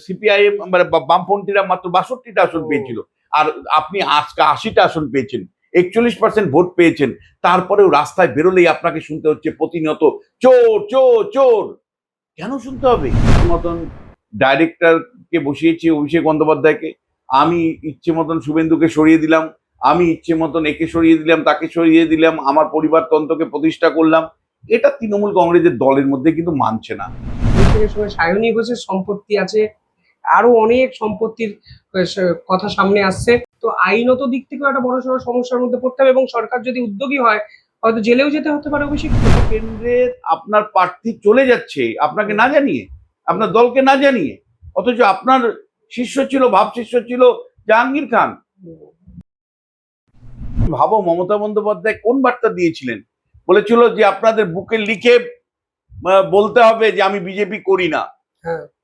CPIM মানে বামপন্থীরা মাত্র 62টা আসন পেয়েছিল, আর আপনি আজকে 80টা আসন পেয়েছেন, 41% ভোট পেয়েছেন। তারপরেও রাস্তায় বেরোলেই আপনাকে শুনতে হচ্ছে প্রতিনিয়ত চোর চোর চোর। কেন শুনতে হবে? মতন ডাইরেক্টরকে বসিয়েছি অভিষেক বন্দ্যোপাধ্যায়কে, আমি ইচ্ছে মতন শুভেন্দুকে সরিয়ে দিলাম, আমি ইচ্ছে মতন একে সরিয়ে দিলাম, তাকে সরিয়ে দিলাম, আমার পরিবারতন্ত্রকে প্রতিষ্ঠা করলাম। এটা তৃণমূল কংগ্রেসের দলের মধ্যে কিন্তু মানছে না। থেকে সময় সায়নী ঘোষের সম্পত্তি আছে, আরো অনেক সম্পত্তির কথা সামনে আসছে। তো আইনত দিক থেকেও একটা বড়সড় সমস্যার মধ্যে পড়তে হবে, এবং সরকার যদি উদ্যোগী হয় হয়তো জেলেও যেতে হতে পারে অভিষেক। কেন্দ্রের আপনার প্রার্থী চলে যাচ্ছে আপনাকে না জানিয়ে, আপনার দলকে না জানিয়ে, অথচ আপনার শিষ্য ছিল, ভাব শিষ্য ছিল জাহাঙ্গীর খান। ভাবো মমতা বন্দ্যোপাধ্যায় কোন বার্তা দিয়েছিলেন, বলেছিল যে আপনাদের বুকে লিখে বলতে হবে যে আমি বিজেপি করি না,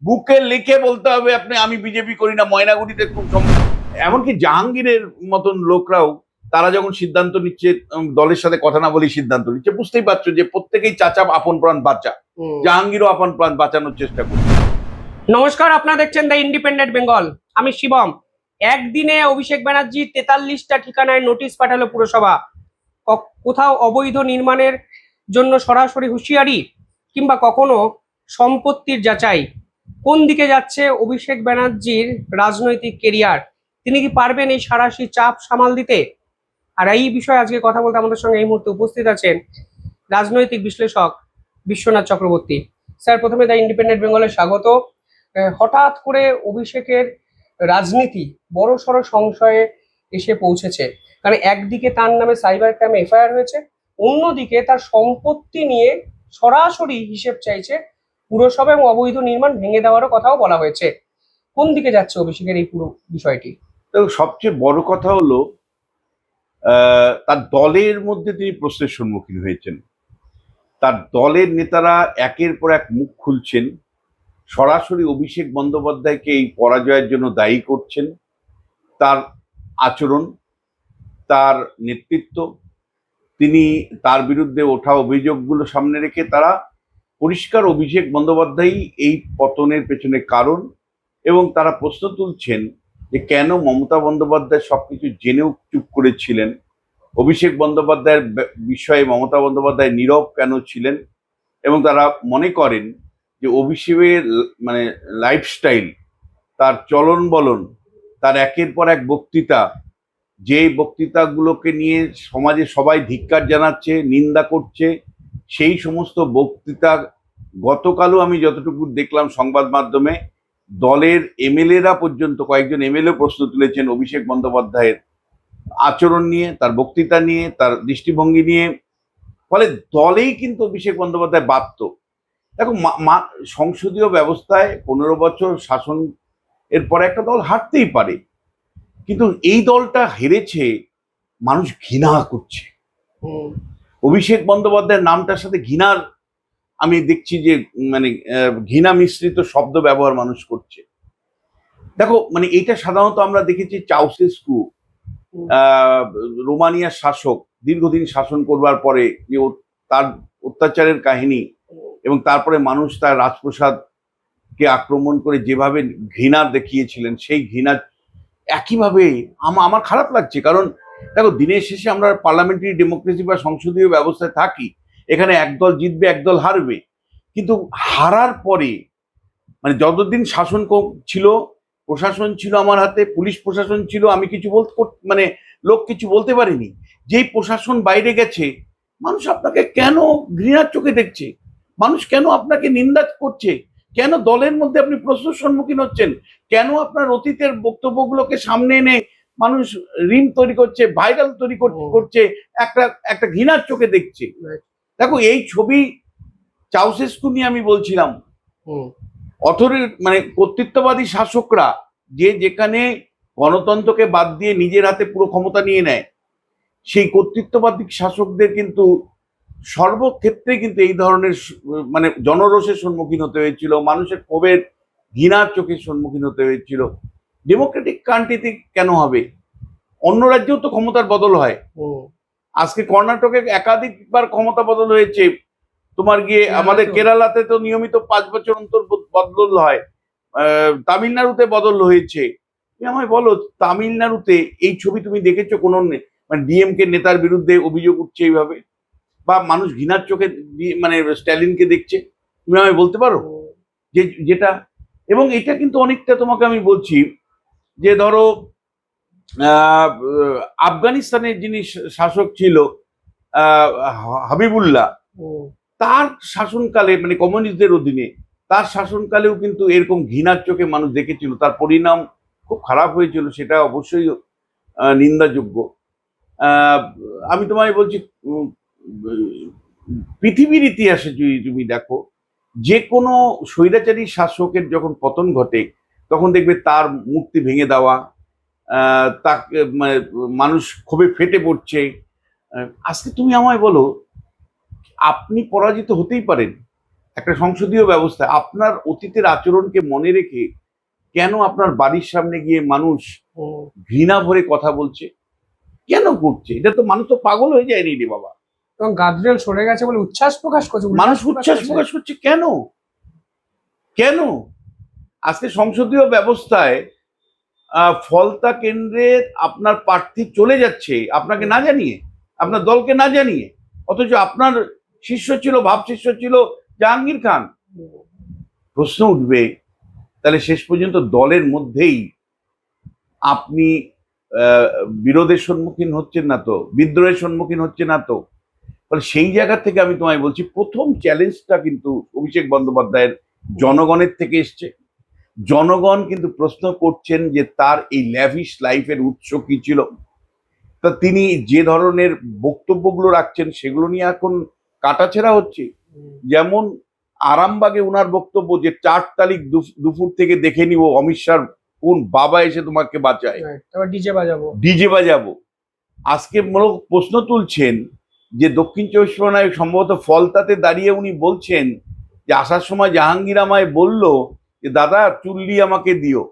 বুকে লিখে বলতে হবে আপনি আমি বিজেপি করি না। ময়নাগুড়িতে খুব এমনকি জাহাঙ্গীরের মতন লোকরাও তারা যখন সিদ্ধান্ত নিচ্ছে, দলের সাথে কথা না বলেই সিদ্ধান্ত নিচ্ছে, বুঝতেই পারছো যে প্রত্যেকেই চাচা আপন প্রাণ বাঁচা, জাহাঙ্গীরও আপন প্রাণ বাঁচানোর চেষ্টা করছে। নমস্কার, আপনারা দেখছেন দ্য ইন্ডিপেন্ডেন্ট বেঙ্গল, আমি শিবম। একদিনে অভিষেক ব্যানার্জি 43টা ঠিকানায় নোটিশ পাঠালো পুরসভা। কোথাও অবৈধ নির্মাণের জন্য সরাসরি হুঁশিয়ারি, কিংবা কখনো সম্পত্তির যাচাই। কোন দিকে যাচ্ছে অভিষেক ব্যানার্জির রাজনৈতিক কেরিয়ার? তিনি কি পারবেন এই সাঁড়াশি চাপ সামাল দিতে? আর এই বিষয়ে আজকে কথা বলতে আমাদের সঙ্গে এই মুহূর্তে উপস্থিত আছেন রাজনৈতিক বিশ্লেষক বিশ্বনাথ চক্রবর্তী। স্যার, প্রথমে দ্য ইন্ডিপেন্ডেন্ট বেঙ্গলে স্বাগত। হঠাৎ করে অভিষেকের রাজনীতি বড়সড় সংশয়ে এসে পৌঁছেছে, কারণ একদিকে তার নামে সাইবার ক্রাইম এফআইআর হয়েছে, অন্যদিকে তার সম্পত্তি নিয়ে সরাসরি হিসেব চাইছে পুরসভা, এবং অবৈধ নির্মাণ ভেঙে দেওয়ারও কথাও বলা হয়েছে। কোন দিকে যাচ্ছে অভিষেকের এই পুরো বিষয়টি? তো সবচেয়ে বড় কথা হলো তার দলের মধ্যে তিনি প্রশ্নের সম্মুখীন হয়েছেন। তার দলের নেতারা একের পর এক মুখ খুলছেন, সরাসরি অভিষেক বন্দ্যোপাধ্যায়কে এই পরাজয়ের জন্য দায়ী করছেন। তার আচরণ, তার নেতৃত্ব, তিনি তার বিরুদ্ধে ওঠা অভিযোগগুলো সামনে রেখে তারা পরিষ্কার অভিষেক বন্দ্যোপাধ্যায়ই এই পতনের পেছনে কারণ, এবং তারা প্রশ্ন তুলছেন যে কেন মমতা বন্দ্যোপাধ্যায় সবকিছু জেনেও চুপ করেছিলেন, অভিষেক বন্দ্যোপাধ্যায়ের বিষয়ে মমতা বন্দ্যোপাধ্যায় নীরব কেন ছিলেন। এবং তারা মনে করেন যে অভিষেকের মানে লাইফস্টাইল, তার চলন বলন, তার একের পর এক বক্তৃতা, যে বক্তৃতাগুলোকে নিয়ে সমাজে সবাই ধিক্কার জানাচ্ছে, নিন্দা করছে, সেই সমস্ত বক্তৃতা গতকালও আমি যতটুকু দেখলাম সংবাদ মাধ্যমে, দলের এমএলএরা পর্যন্ত কয়েকজন এমএলএ প্রশ্ন তুলেছেন অভিষেক বন্দ্যোপাধ্যায়ের আচরণ নিয়ে, তার বক্তৃতা নিয়ে, তার দৃষ্টিভঙ্গি নিয়ে। ফলে দলেই কিন্তু অভিষেক বন্দ্যোপাধ্যায় বাধ্য। দেখো, সংসদীয় ব্যবস্থায় 15 বছর শাসন এর পরে একটা দল হারতেই পারে, কিন্তু এই দলটা হেরেছে, মানুষ ঘৃণা করছে। অভিষেক বন্দ্যোপাধ্যায়ের নামটার সাথে ঘৃণার আমি দেখছি যে মানে ঘৃণা মিশ্রিত শব্দ ব্যবহার মানুষ করছে। দেখো, মানে এইটা সাধারণত আমরা দেখেছি চাউসেস্কু, রোমানিয়ার শাসক, দীর্ঘদিন শাসন করবার পরে যে তার অত্যাচারের কাহিনী, এবং তারপরে মানুষ তার রাজপ্রসাদকে আক্রমণ করে যেভাবে ঘৃণা দেখিয়েছিলেন, সেই ঘৃণা একইভাবে আমার খারাপ লাগছে। কারণ দেখো, দিনের শেষে আমরা পার্লামেন্টারি ডেমোক্রেসি বা সংসদীয় ব্যবস্থায় থাকি, এখানে একদল জিতবে একদল হারবে, কিন্তু হারার পরে মানে যতদিন শাসন ছিল, প্রশাসন ছিল আমার হাতে, পুলিশ প্রশাসন ছিল, আমি কিছু মানে লোক কিছু বলতে পারিনি। যেই প্রশাসন বাইরে গেছে, মানুষ আপনাকে কেন ঘৃণার চোখে দেখছে, মানুষ কেন আপনাকে নিন্দা করছে, কেন দলের মধ্যে আপনি প্রশ্নের সম্মুখীন হচ্ছেন, কেন আপনার অতীতের বক্তব্যগুলোকে সামনে এনে মানুষ রিম তৈরি করছে, ভাইরাল তৈরি করছে, একটা ঘৃণার চোখে দেখছে। দেখো, এই ছবি চাউসেস্কু নিয়ে আমি বলছিলাম, মানে কর্তৃত্ববাদী শাসকরা যেখানে গণতন্ত্রকে বাদ দিয়ে নিজের হাতে পুরো ক্ষমতা নিয়ে নেয়, সেই কর্তৃত্ববাদী শাসকদের কিন্তু সর্বক্ষেত্রে কিন্তু এই ধরনের মানে জনরোষের সম্মুখীন হতে হয়েছিল, মানুষের ক্ষোভের ঘৃণার চোখের সম্মুখীন হতে হয়েছিল। ডেমোক্রেটিক কান্ট্রিতে কেন হবে? অন্য রাজ্যেও তো ক্ষমতার বদল হয়। আজকে কর্ণাটকে একাধিকবার ক্ষমতা বদল হয়েছে, তোমার গিয়ে আমাদের কেরালাতে তো নিয়মিত 5 বছর অন্তর বদল হয়। তামিলনাড়ুতে বদল হয়েছে। তুমি আমায় বলো, তামিলনাড়ুতে এই ছবি তুমি দেখেছো কোনো মানে ডিএমকে নেতার বিরুদ্ধে অভিযোগ উঠছে এইভাবে, বা মানুষ ঘৃণার চোখে মানে স্ট্যালিনকে দেখছে? তুমি আমায় বলতে পারো যে যেটা? এবং এটা কিন্তু অনেকটা তোমাকে আমি বলছি যে ধরো আহ, আফগানিস্তানের যিনি শাসক ছিল হাবিবুল্লাহ, তার শাসনকালে মানে কমিউনিস্টদের অধীনে তার শাসনকালেও কিন্তু এরকম ঘৃণার চোখে মানুষ দেখেছিল, তার পরিণাম খুব খারাপ হয়েছিল, সেটা অবশ্যই নিন্দাযোগ্য। আহ, আমি তোমায় বলছি, উম, পৃথিবীর ইতিহাসে যদি তুমি দেখো, যে কোনো স্বৈরাচারী শাসকের যখন পতন ঘটে তখন দেখবে তার মূর্তি ভেঙে দেওয়া, তাকে মানে মানুষ ক্ষোভে ফেটে পড়ছে। আজকে তুমি আমায় বলো, আপনি পরাজিত হতেই পারেন একটা সংসদীয় ব্যবস্থায়, আপনার অতীতের আচরণকে মনে রেখে কেন আপনার বাড়ির সামনে গিয়ে মানুষ ঘৃণা ভরে কথা বলছে? কেন করছে এটা? তো মানুষ তো পাগল হয়ে যায়নি রে বাবা। এবং গার্ডরেল সরে গেছে বলে উচ্ছ্বাস প্রকাশ করছে, মানুষ উচ্ছ্বাস প্রকাশ করছে কেন? কেন আজকে সংসদীয় ব্যবস্থায় ফলতা কেন্দ্রে আপনার প্রার্থী চলে যাচ্ছে আপনাকে না জানিয়ে, আপনার দলকে না জানিয়ে, অথচ আপনার শিষ্য ছিল, ভাব শিষ্য ছিল জাহাঙ্গীর খান। প্রশ্ন উঠবে, তাহলে শেষ পর্যন্ত দলের মধ্যেই আপনি বিরোধের সম্মুখীন হচ্ছেন না তো, বিদ্রোহের সম্মুখীন হচ্ছে না তো? ফলে সেই জায়গা থেকে আমি তোমায় বলছি, প্রথম চ্যালেঞ্জটা কিন্তু অভিষেক বন্দ্যোপাধ্যায়ের জনগণের থেকে এসছে। জনগণ কিন্তু প্রশ্ন করছেন যে তার এই ল্যাভিশ লাইফের উৎস কি ছিল। তা তিনি যে ধরনের বক্তব্যগুলো রাখছেন সেগুলো নিয়ে এখন কাটাছেঁড়া হচ্ছে। যেমন আরামবাগে ওনার বক্তব্য যে 4 তারিখ দুপুর থেকে দেখে নিব অমিত শাহ কোন বাবা এসে তোমাকে বাঁচায়, ডিজে বাজাবো। আজকে মূলক প্রশ্ন তুলছেন যে দক্ষিণ চব্বিশ পরগনায় সম্ভবত ফলতাতে দাঁড়িয়ে উনি বলছেন যে আসার সময় জাহাঙ্গীর আমায় বলল যে দাদা চুল্লি আমাকে দিও,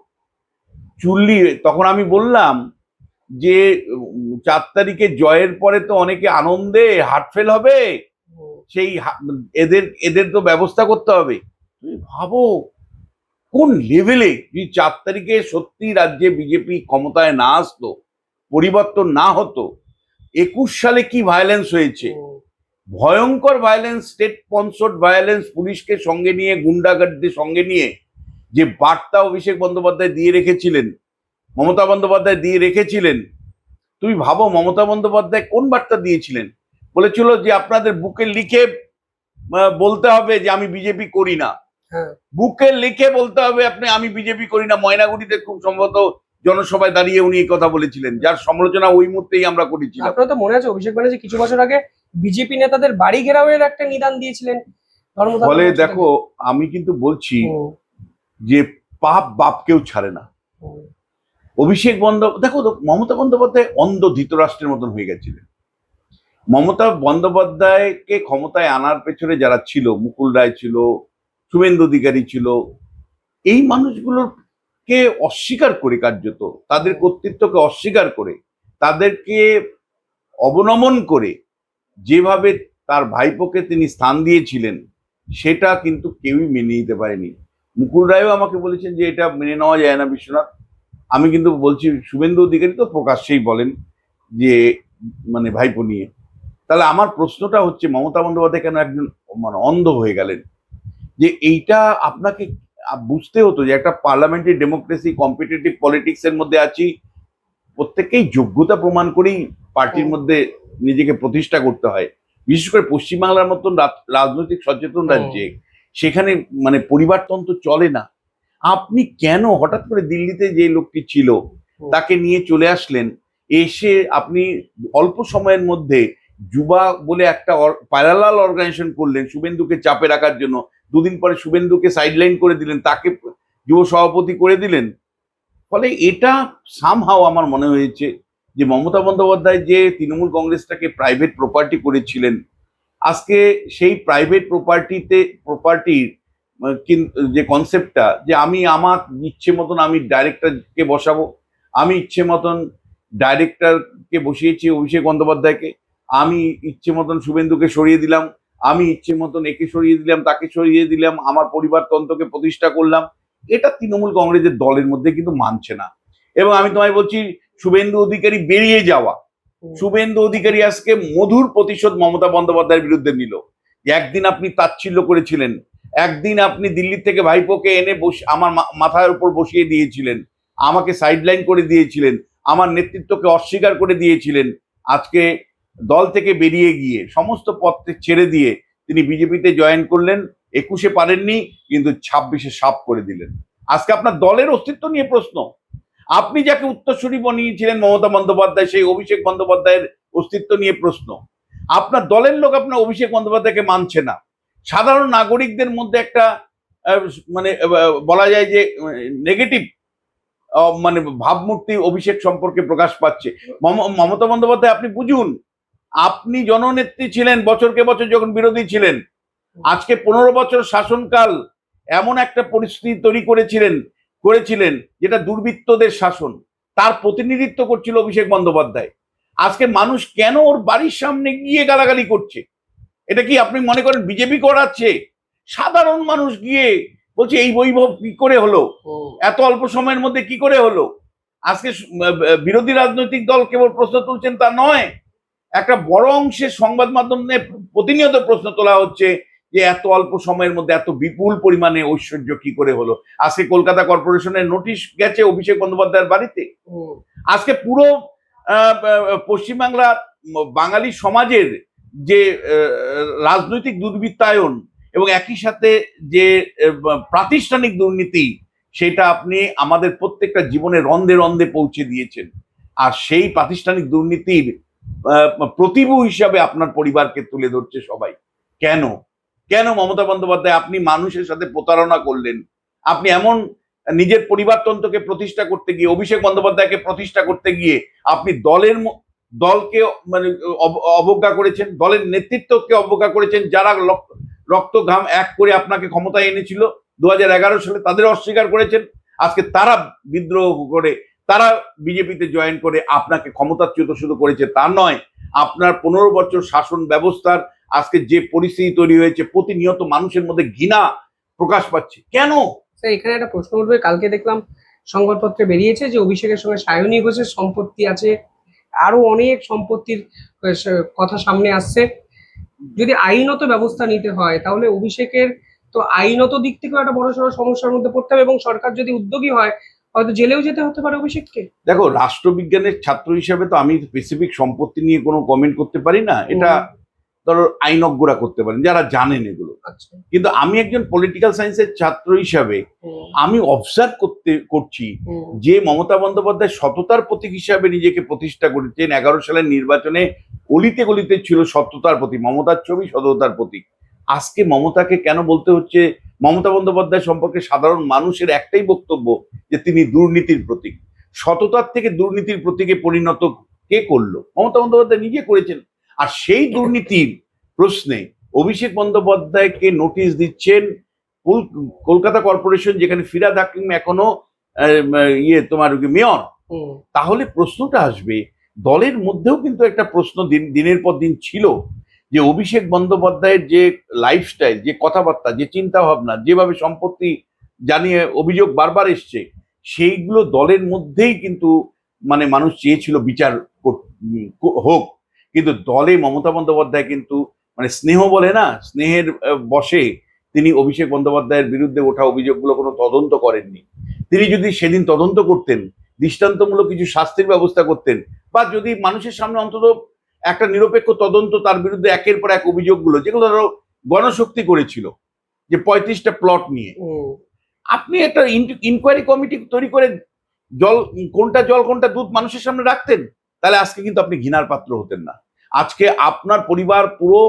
চুল্লি। তখন আমি বললাম যে 4 তারিখে জয়ের পরে তো অনেকে আনন্দে হার্টফেল হবে, সেই এদের এদের তো ব্যবস্থা করতে হবে। তুমি ভাবো কোন লেভেলে, যদি 4 তারিখে সত্যি রাজ্যে বিজেপি ক্ষমতায় না আসতো, পরিবর্তন না হতো, 21 সালে কি ভায়োলেন্স হয়েছে, ভয়ঙ্কর ভায়োলেন্স, স্টেট স্পন্সর্ড ভায়োলেন্স, পুলিশকে সঙ্গে নিয়ে, গুন্ডাগার্ডদের সঙ্গে নিয়ে যে বার্তা অভিষেক বন্দ্যোপাধ্যায় দিয়ে রেখেছিলেন, মমতা বন্দ্যোপাধ্যায় দিয়ে রেখেছিলেন। তুমি ভাবো মমতা বন্দ্যোপাধ্যায় কোন বার্তা দিয়েছিলেন? বলেছিল যে আপনাদের বুকে লিখে বলতে হবে যে আমি বিজেপি করি না, বুকে লিখে বলতে হবে আপনি আমি বিজেপি করি না। ময়নাগুড়িতে খুব সম্ভবত জনসভায় দাঁড়িয়ে উনি এই কথা বলেছিলেন, যার সমালোচনা ওই মুহূর্তেই আমরা করেছিলাম। আপনার তো মনে আছে অভিষেক ব্যানার্জি কিছু বছর আগে বিজেপি নেতাদের বাড়ি ঘেরাওয়ের একটা নিদান দিয়েছিলেন। ফলে দেখো, আমি কিন্তু বলছি যে পাপ বাপকেও ছাড়ে না। অভিষেক বন্দ্যোপাধ্যায় দেখো, মমতা বন্দ্যোপাধ্যায় অন্ধ ধৃতরাষ্ট্রের মতন হয়ে গেছিলেন। মমতা বন্দ্যোপাধ্যায়কে ক্ষমতায় আনার পেছনে যারা ছিল, মুকুল রায় ছিল, শুভেন্দু অধিকারী ছিল, এই মানুষগুলোকে অস্বীকার করে, কার্যত তাদের কর্তৃত্বকে অস্বীকার করে, তাদেরকে অবনমন করে যেভাবে তার ভাইপোকে তিনি স্থান দিয়েছিলেন, সেটা কিন্তু কেউই মেনে নিতে পারেনি। মুকুল রায়ও আমাকে বলেছেন যে এটা মেনে নেওয়া যায় না বিশ্বনাথ। আমি কিন্তু বলছি, শুভেন্দু অধিকারী তো প্রকাশ্যেই বলেন যে মানে ভাইপো নিয়ে। তাহলে আমার প্রশ্নটা হচ্ছে, মমতা বন্দ্যোপাধ্যায় কেন একজন মানে অন্ধ হয়ে গেলেন? যে এইটা আপনাকে বুঝতে হতো যে একটা পার্লামেন্টারি ডেমোক্রেসি, কম্পিটিটিভ পলিটিক্স এর মধ্যে আছি, প্রত্যেককেই যোগ্যতা প্রমাণ করেই পার্টির মধ্যে নিজেকে প্রতিষ্ঠা করতে হয়। বিশেষ করে পশ্চিমবাংলার মতন রাজনৈতিক সচেতন রাজ্যে সেখানে মানে পরিবারতন্ত্র চলে না। আপনি কেন হঠাৎ করে দিল্লিতে যে লোকটি ছিল তাকে নিয়ে চলে আসলেন, এসে আপনি অল্প সময়ের মধ্যে যুবা বলে একটা প্যারালাল অর্গানাইজেশন করলেন শুভেন্দুকে চাপে রাখার জন্য। দুদিন পরে শুভেন্দুকে সাইডলাইন করে দিলেন, তাকে যুব সভাপতি করে দিলেন। ফলে এটা সামহাও আমার মনে হয়েছে যে মমতা বন্দ্যোপাধ্যায় যে তৃণমূল কংগ্রেসটাকে প্রাইভেট প্রপার্টি করেছিলেন, আজকে সেই প্রাইভেট প্রপার্টির যে কনসেপ্টটা, যে আমি আমার ইচ্ছে মতন আমি ডাইরেক্টরকে বসাবো, আমি ইচ্ছে মতন ডাইরেক্টরকে বসিয়েছি অভিষেক বন্দ্যোপাধ্যায়কে, আমি ইচ্ছে মতন শুভেন্দুকে সরিয়ে দিলাম, আমি ইচ্ছে মতন একে সরিয়ে দিলাম, তাকে সরিয়ে দিলাম, আমার পরিবারতন্ত্রকে প্রতিষ্ঠা করলাম। এটা তৃণমূল কংগ্রেসের দলের মধ্যে কিন্তু মানছে না। এবং আমি তোমায় বলছি, শুভেন্দু অধিকারী বেরিয়ে যাওয়া, শুভেন্দু অধিকারী আজকে মধুর প্রতিশোধ মমতা বন্দ্যোপাধ্যায়ের বিরুদ্ধে নিল। একদিন আপনি তাচ্ছিল্য করেছিলেন, একদিন আপনি দিল্লি থেকে ভাইপোকে এনে আমার মাথার উপর বসিয়ে দিয়েছিলেন, আমাকে সাইডলাইন করে দিয়েছিলেন, আমার নেতৃত্বকে অস্বীকার করে দিয়েছিলেন। আজকে দল থেকে বেরিয়ে গিয়ে সমস্ত পদ ছেড়ে দিয়ে তিনি বিজেপিতে জয়েন করলেন। 21-এ পারেননি, কিন্তু 26-এ সাফ করে দিলেন। আজকে আপনার দলের অস্তিত্ব নিয়ে প্রশ্ন। আপনি যাকে উত্তরসূরি বানিয়েছিলেন মমতা বন্দ্যোপাধ্যায়, সেই অভিষেক বন্দ্যোপাধ্যায়ের অস্তিত্ব নিয়ে প্রশ্ন। আপনার দলের লোক আপনার অভিষেক বন্দ্যোপাধ্যায়কে মানছে না। সাধারণ নাগরিকদের মধ্যে একটা মানে বলা যায় যে নেগেটিভ মানে ভাবমূর্তি অভিষেক সম্পর্কে প্রকাশ পাচ্ছে। মমতা বন্দ্যোপাধ্যায় আপনি বুঝুন, আপনি জননেত্রী ছিলেন বছরকে বছর যখন বিরোধী ছিলেন। আজকে 15 বছর শাসনকাল এমন একটা পরিস্থিতি তৈরি করেছিলেন যেটা দুর্বৃত্তদের শাসন, তার প্রতিনিধিত্ব করছিল অভিষেক বন্দ্যোপাধ্যায়। আজকে মানুষ কেন ওর বাড়ির সামনে গিয়ে গালাগালি করছে? এটা কি আপনি মনে করেন বিজেপি করাচ্ছে? সাধারণ মানুষ গিয়ে বলছে এই বৈভব কি করে হলো, এত অল্প সময়ের মধ্যে কি করে হলো? আজকে বিরোধী রাজনৈতিক দল কেবল প্রশ্ন তুলছেন তা নয়, একটা বড় অংশের সংবাদ মাধ্যমে প্রতিনিয়ত প্রশ্ন তোলা হচ্ছে যে এত অল্প সময়ের মধ্যে এত বিপুল পরিমাণে ঐশ্বর্য কি করে হলো। আজকে কলকাতা কর্পোরেশনের নোটিশ গেছে অভিষেক বন্দ্যোপাধ্যায়ের বাড়িতে। আজকে পুরো পশ্চিমবাংলা বাঙালি সমাজের যে রাজনৈতিক দুর্বৃত্তায়ন এবং একই সাথে যে প্রাতিষ্ঠানিক দুর্নীতি, সেটা আপনি আমাদের প্রত্যেকটা জীবনে রন্ধে রন্ধে পৌঁছে দিয়েছেন। আর সেই প্রাতিষ্ঠানিক দুর্নীতির প্রতিভূ হিসাবে আপনার পরিবারকে তুলে ধরছে সবাই। কেন কেন মমতা বন্দ্যোপাধ্যায় আপনি মানুষের সাথে প্রতারণা করলেন? আপনি এমন নিজের পরিবারতন্ত্রকে প্রতিষ্ঠা করতে গিয়ে, অভিষেক বন্দ্যোপাধ্যায়কে প্রতিষ্ঠা করতে গিয়ে আপনি দলকে মানে অবজ্ঞা করেছেন, দলের নেতৃত্বকে অবজ্ঞা করেছেন। যারা রক্ত ঘাম এক করে আপনাকে ক্ষমতায় এনেছিল 2011 সালে, তাদের অস্বীকার করেছেন। আজকে তারা বিদ্রোহ করে, তারা বিজেপিতে জয়েন করে আপনাকে ক্ষমতাচ্যুত শুধু করেছে তা নয়, আপনার 15 বছর শাসন ব্যবস্থার আজকে যে পরিস্থিতি তৈরি হয়েছে, প্রতিনিয়ত মানুষের মধ্যে ঘৃণা প্রকাশ পাচ্ছে। কেন? এখানে একটা প্রশ্ন উঠবে। কালকে দেখলাম সংবাদপত্রে বেরিয়েছে যে অভিষেকের সঙ্গে সায়নী ঘোষের সম্পত্তি আছে, আরো অনেক সম্পত্তির কথা সামনে আসছে। যদি আইনত ব্যবস্থা নিতে হয় তাহলে অভিষেকের তো আইনত দিক থেকেও একটা বড়সড় সমস্যার মধ্যে পড়তে হবে, এবং সরকার যদি উদ্যোগী হয় হয়তো জেলেও যেতে হতে পারে অভিষেককে। দেখো, রাষ্ট্রবিজ্ঞানের ছাত্র হিসাবে তো আমি স্পেসিফিক সম্পত্তি নিয়ে কোনো কমেন্ট করতে পারি না। এটা ধরো আইনজ্ঞরা করতে পারেন, যারা জানেন এগুলো। কিন্তু আমি একজন পলিটিক্যাল সায়েন্সের ছাত্র হিসাবে আমি অবজার্ভ করছি যে মমতা বন্দ্যোপাধ্যায় সততার প্রতীক হিসাবে নিজেকে প্রতিষ্ঠা করেছেন। 11 সালের নির্বাচনে গলিতে গলিতে ছিল সততার প্রতীক, মমতার ছবি সততার প্রতীক। আজকে মমতাকে কেন বলতে হচ্ছে? মমতা বন্দ্যোপাধ্যায় সম্পর্কে সাধারণ মানুষের একটাই বক্তব্য যে তিনি দুর্নীতির প্রতীক। সততার থেকে দুর্নীতির প্রতীকে পরিণত কে করলো? মমতা বন্দ্যোপাধ্যায় নিজে করেছেন। আর সেই দুর্নীতির প্রশ্নে অভিষেক বন্দ্যোপাধ্যায়কে নোটিশ দিচ্ছেন কলকাতা কর্পোরেশন, যেখানে ফিরহাদ হাকিম এখনো তোমার মেয়র। তাহলে প্রশ্নটা আসবে, দলের মধ্যেও কিন্তু একটা প্রশ্ন দিনের পর দিন ছিল যে অভিষেক বন্দ্যোপাধ্যায়ের যে লাইফস্টাইল, যে কথাবার্তা, যে চিন্তা ভাবনা, যেভাবে সম্পত্তি জানিয়ে অভিযোগ বারবার এসছে, সেইগুলো দলের মধ্যেই কিন্তু মানে মানুষ চেয়েছিল বিচার হোক। কিন্তু দলে মমতা বন্দ্যোপাধ্যায় কিন্তু মানে স্নেহ বলে না, স্নেহের বশে তিনি অভিষেক বন্দ্যোপাধ্যায়ের বিরুদ্ধে ওঠা অভিযোগগুলো কোনো তদন্ত করেননি। তিনি যদি সেদিন তদন্ত করতেন, দৃষ্টান্তমূলক কিছু শাস্তির ব্যবস্থা করতেন, বা যদি মানুষের সামনে অন্তত একটা নিরপেক্ষ তদন্ত তার বিরুদ্ধে একের পর এক অভিযোগগুলো, যেগুলো ধরো গণশক্তি করেছিল যে 35টা প্লট নিয়ে, আপনি একটা ইনকোয়ারি কমিটি তৈরি করে কোনটা জল কোনটা দুধ মানুষের সামনে রাখতেন, তাহলে আজকে কিন্তু আপনি ঘৃণার পাত্র হতেন না। আজকে আপনার পরিবার পুরো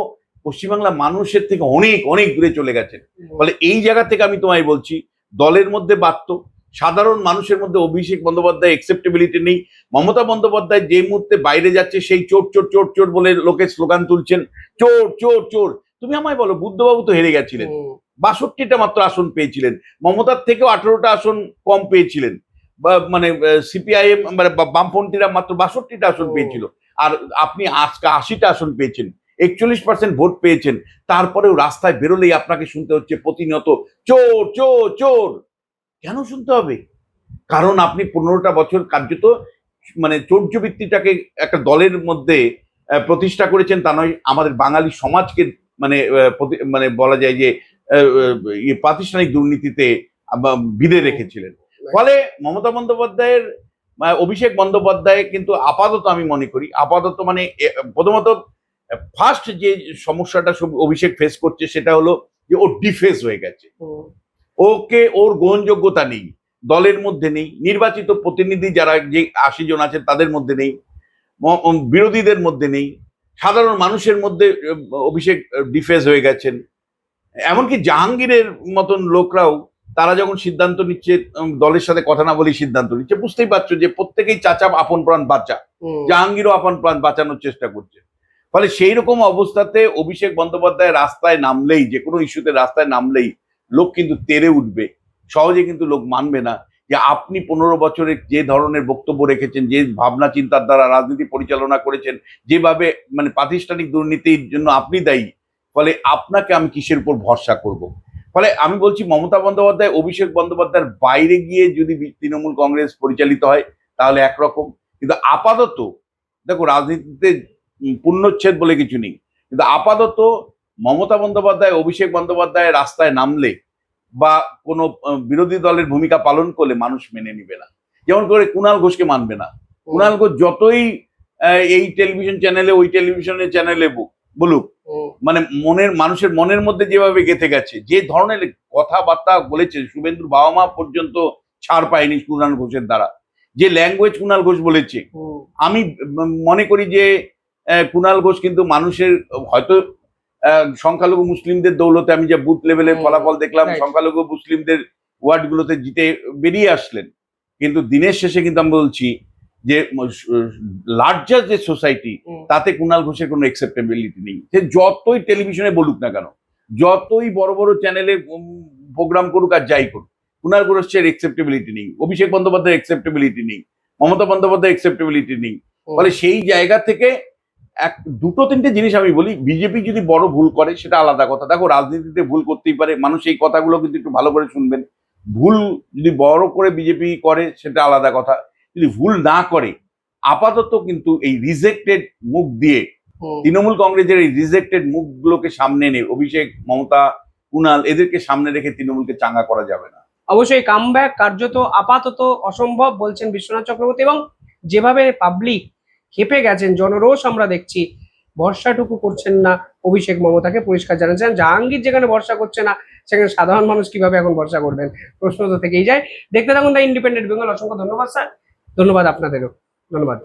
পশ্চিমবাংলা মানুষের থেকে অনেক অনেক দূরে চলে গেছেন। ফলে এই জায়গা থেকে আমি তোমায় বলছি, দলের মধ্যে বাধ্য, সাধারণ মানুষের মধ্যে অভিষেক বন্দ্যোপাধ্যায় অ্যাকসেপ্টেবিলিটি নেই। মমতা বন্দ্যোপাধ্যায় যে মুহূর্তে বাইরে যাচ্ছে, সেই চোর চোর চোর চোর বলে লোকে স্লোগান তুলছেন, চোর চোর চোর। তুমি আমায় বলো, বুদ্ধবাবু তো হেরে গেছিলেন, 62টা মাত্র আসন পেয়েছিলেন, মমতার থেকেও 18টা আসন কম পেয়েছিলেন। মানে সিপিআইএম মানে বামপন্থীরা মাত্র 62টা আসন পেয়েছিল, আর আপনি আজকে 80টা আসন পেয়েছেন, 41% ভোট পেয়েছেন। তারপরেও রাস্তায় বেরোলেই আপনাকে শুনতে হচ্ছে প্রতিনিয়ত চোর চোর চোর। কেন শুনতে হবে? কারণ আপনি 15টা বছর কার্যত মানে চৌর্যবৃত্তিটাকে একটা দলের মধ্যে প্রতিষ্ঠা করেছেন, তা নয় আমাদের বাঙালি সমাজকে মানে মানে বলা যায় যে প্রাতিষ্ঠানিক দুর্নীতিতে বিধে রেখেছিলেন। ফলে মমতা বন্দ্যোপাধ্যায়ের অভিষেক বন্দ্যোপাধ্যায় কিন্তু আপাতত আমি মনে করি আপাতত মানে প্রথমত ফার্স্ট যে সমস্যাটা অভিষেক ফেস করছে সেটা হলো যে ও ডিফেস হয়ে গেছে। ওকে ওর গ্রহণযোগ্যতা নেই, দলের মধ্যে নেই, নির্বাচিত প্রতিনিধি যারা যে 80 জন আছেন তাদের মধ্যে নেই, বিরোধীদের মধ্যে নেই, সাধারণ মানুষের মধ্যে অভিষেক ডিফেস হয়ে গেছেন। এমনকি জাহাঙ্গীরের মতন লোকরাও তারা যখন সিদ্ধান্ত নিচ্ছে দলের সাথে কথা না বলেই সিদ্ধান্ত নিচ্ছে, বুঝতেই পারছো যে প্রত্যেকেই চাচা আপন প্রাণ বাঁচা, জাহাঙ্গীরও আপন প্রাণ বাঁচানোর চেষ্টা করছে। ফলে সেই রকম অবস্থাতে অভিষেক বন্দ্যোপাধ্যায় রাস্তায় নামলেই, যে কোনো ইস্যুতে রাস্তায় নামলেই লোক কিন্তু তেড়ে উঠবে, সহজে কিন্তু লোক মানবে না যে আপনি 15 বছরে যে ধরনের বক্তব্য রেখেছেন, যে ভাবনা চিন্তার দ্বারা রাজনীতি পরিচালনা করেছেন, যেভাবে মানে প্রাতিষ্ঠানিক দুর্নীতির জন্য আপনি দায়ী, ফলে আপনাকে আমি কিসের উপর ভরসা করব। ফলে আমি বলছি মমতা বন্দ্যোপাধ্যায় অভিষেক বন্দ্যোপাধ্যায়ের বাইরে গিয়ে যদি তৃণমূল কংগ্রেস পরিচালিত হয় তাহলে একরকম, কিন্তু আপাতত দেখো রাজনীতিতে পুণ্যচ্ছেদ বলে কিছু নেই, কিন্তু আপাতত মমতা বন্দ্যোপাধ্যায় অভিষেক বন্দ্যোপাধ্যায় রাস্তায় নামলে বা কোনো বিরোধী দলের ভূমিকা পালন করলে মানুষ মেনে নিবে না। যেমন করে কুণাল ঘোষকে মানবে না। কুণাল ঘোষ যতই এই টেলিভিশন চ্যানেলে ওই টেলিভিশনের চ্যানেলে বলুক, মানে মানুষের মনের মধ্যে যেভাবে গেঁথে গেছে, যে ধরনের কথাবার্তা বলেছে, শুভেন্দুর বাবা মা পর্যন্ত ছাড় পায়নি কুণাল ঘোষের দ্বারা, যে ল্যাঙ্গুয়েজ কুণাল ঘোষ বলেছে, আমি মনে করি যে কুণাল ঘোষ কিন্তু মানুষের হয়তো সংখ্যালঘু মুসলিমদের দৌলতে, আমি যে বুথ লেভেলের ফলাফল দেখলাম, সংখ্যালঘু মুসলিমদের ওয়ার্ডগুলোতে জিতে বেরিয়ে আসলেন, কিন্তু দিনের শেষে কিন্তু আমি বলছি যে লার্জার যে সোসাইটি, তাতে কুণাল ঘোষের কোনো অ্যাকসেপ্টেবিলিটি নেই। সে যতই টেলিভিশনে বলুক না কেন, যতই বড় বড় চ্যানেলে প্রোগ্রাম করুক আর যাই করুক, কুণাল ঘোষের অ্যাকসেপ্টেবিলিটি নেই, অভিষেক বন্দ্যোপাধ্যায়ের অ্যাকসেপ্টেবিলিটি নেই, মমতা বন্দ্যোপাধ্যায়ের অ্যাকসেপ্টেবিলিটি নেই। ফলে সেই জায়গা থেকে দুটো তিনটে জিনিস আমি বলি, বিজেপি যদি বড় ভুল করে সেটা আলাদা কথা। দেখো রাজনীতিতে ভুল করতেই পারে মানুষ, এই কথাগুলো কিন্তু একটু ভালো করে শুনবেন। ভুল যদি বড় করে বিজেপি করে সেটা আলাদা কথা, যদি ভুল না করে আপাতত কিন্তু এই রিজেক্টেড মুখ দিয়ে তৃণমূল কংগ্রেসের এই রিজেক্টেড মুখগুলোকে সামনে এনে অভিষেক, মমতা, কুণাল এদেরকে সামনে রেখে তৃণমূলকে চাঙ্গা করা যাবে না। অবশ্যই কামব্যাক কার্যত আপাতত অসম্ভব বলছেন বিশ্বনাথ চক্রবর্তী, এবং যেভাবে পাবলিক খেপে গেছেন, জনরোষ আমরা দেখছি, ভরসাটুকু করছেন না অভিষেক মমতাকে, পরিষ্কার জানাচ্ছেন। জাহাঙ্গীর যেখানে ভরসা করছে না সেখানে সাধারণ মানুষ কিভাবে এখন ভরসা করবেন, প্রশ্ন তো থেকেই যায়। দেখতে থাকুন দ্য ইন্ডিপেন্ডেন্ট বেঙ্গল। অসংখ্য ধন্যবাদ স্যার, ধন্যবাদ আপনাদেরও, ধন্যবাদ।